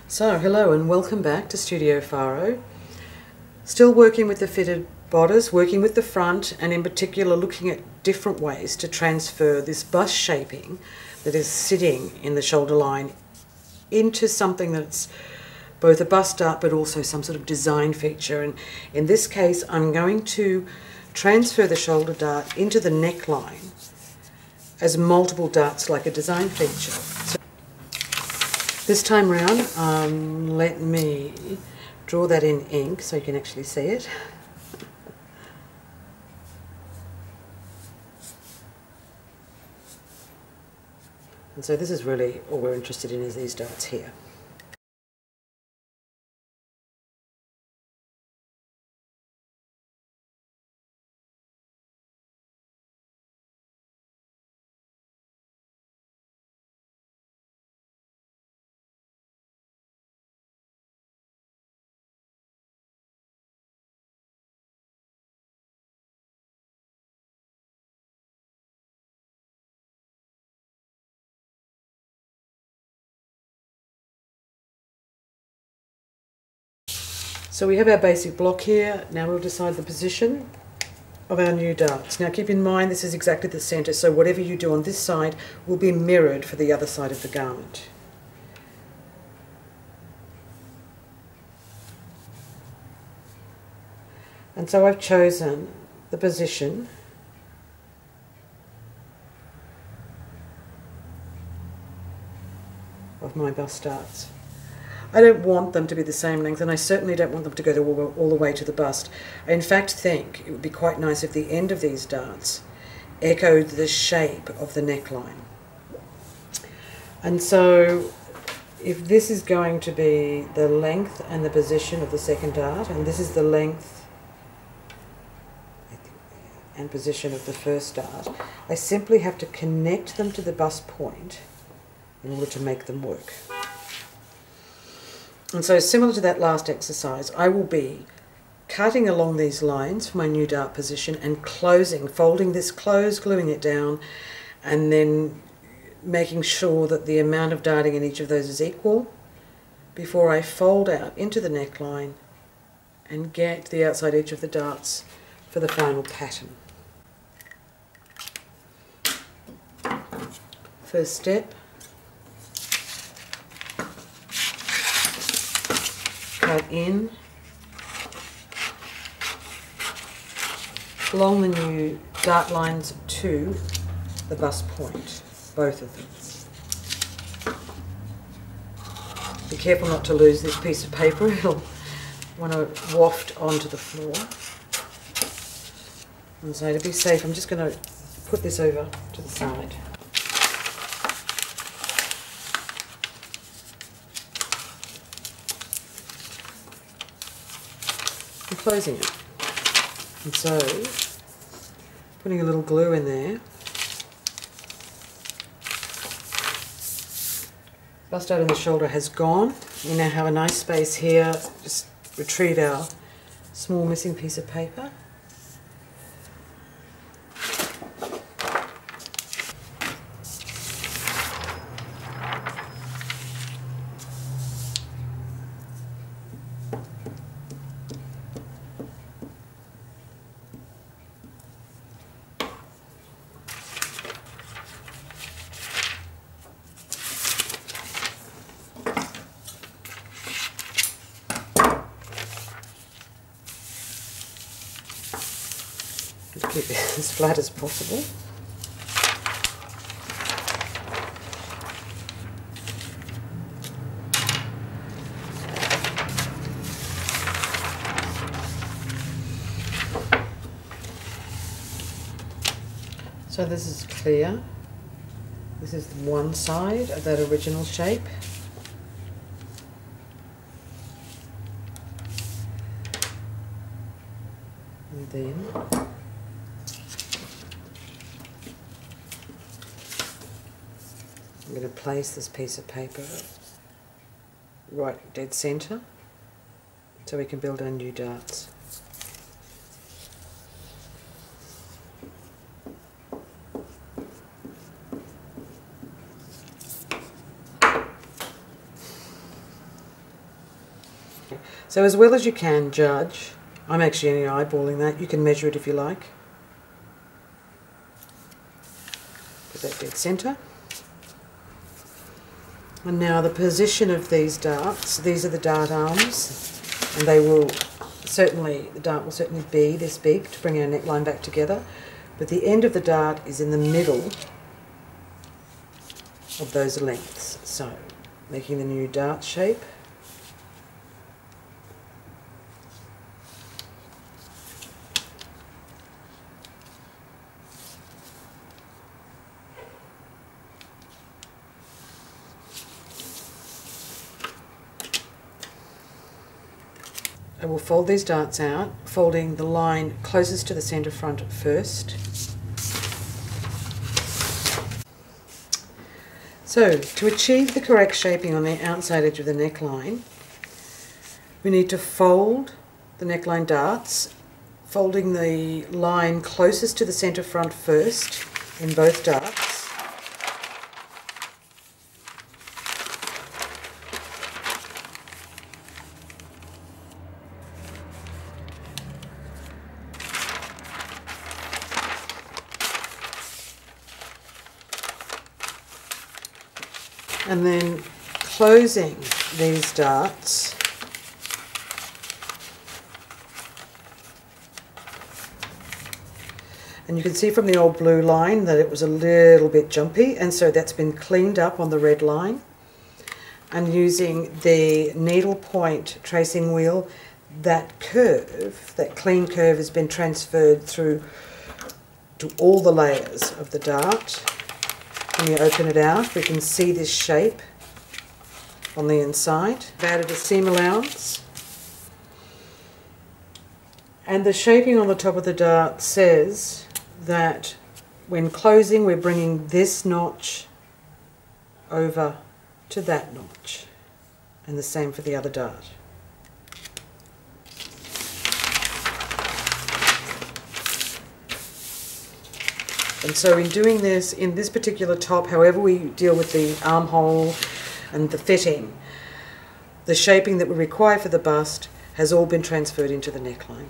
So, hello and welcome back to Studio Faro. Still working with the fitted bodice, working with the front, and in particular looking at different ways to transfer this bust shaping that is sitting in the shoulder line into something that's both a bust dart but also some sort of design feature. And in this case, I'm going to transfer the shoulder dart into the neckline as multiple darts like a design feature. So this time round, let me draw that in ink so you can actually see it. And so this is really all we're interested in, is these darts here. So we have our basic block here. Now we'll decide the position of our new darts. Now keep in mind this is exactly the centre, so whatever you do on this side will be mirrored for the other side of the garment. And so I've chosen the position of my bust darts. I don't want them to be the same length, and I certainly don't want them to go all the way to the bust. I in fact think it would be quite nice if the end of these darts echoed the shape of the neckline. And so if this is going to be the length and the position of the second dart, and this is the length and position of the first dart, I simply have to connect them to the bust point in order to make them work. And so similar to that last exercise, I will be cutting along these lines for my new dart position and closing, folding this close, gluing it down, and then making sure that the amount of darting in each of those is equal before I fold out into the neckline and get the outside edge of the darts for the final pattern. First step, cut in along the new dart lines to the bust point, both of them. Be careful not to lose this piece of paper, it'll want to waft onto the floor. And so to be safe, I'm just going to put this over to the side. And closing it. And so, putting a little glue in there. Bust out in the shoulder has gone. We now have a nice space here. Just retrieve our small missing piece of paper. Keep it as flat as possible. So this is clear. This is one side of that original shape. And then I'm going to place this piece of paper right dead centre so we can build our new darts. So as well as you can judge, I'm actually only eyeballing that, you can measure it if you like. Put that dead centre. And now the position of these darts, these are the dart arms, and they will certainly, the dart will certainly be this big to bring our neckline back together, but the end of the dart is in the middle of those lengths. So, making the new dart shape. I will fold these darts out, folding the line closest to the centre front first. So, to achieve the correct shaping on the outside edge of the neckline, we need to fold the neckline darts, folding the line closest to the centre front first in both darts. And then closing these darts and you can see from the old blue line that it was a little bit jumpy, and so that's been cleaned up on the red line, and using the needle point tracing wheel, that curve, that clean curve, has been transferred through to all the layers of the dart. When you open it out, we can see this shape on the inside. I've added a seam allowance. And the shaping on the top of the dart says that when closing, we're bringing this notch over to that notch. And the same for the other dart. And so in doing this, in this particular top, however we deal with the armhole and the fitting, the shaping that we require for the bust has all been transferred into the neckline.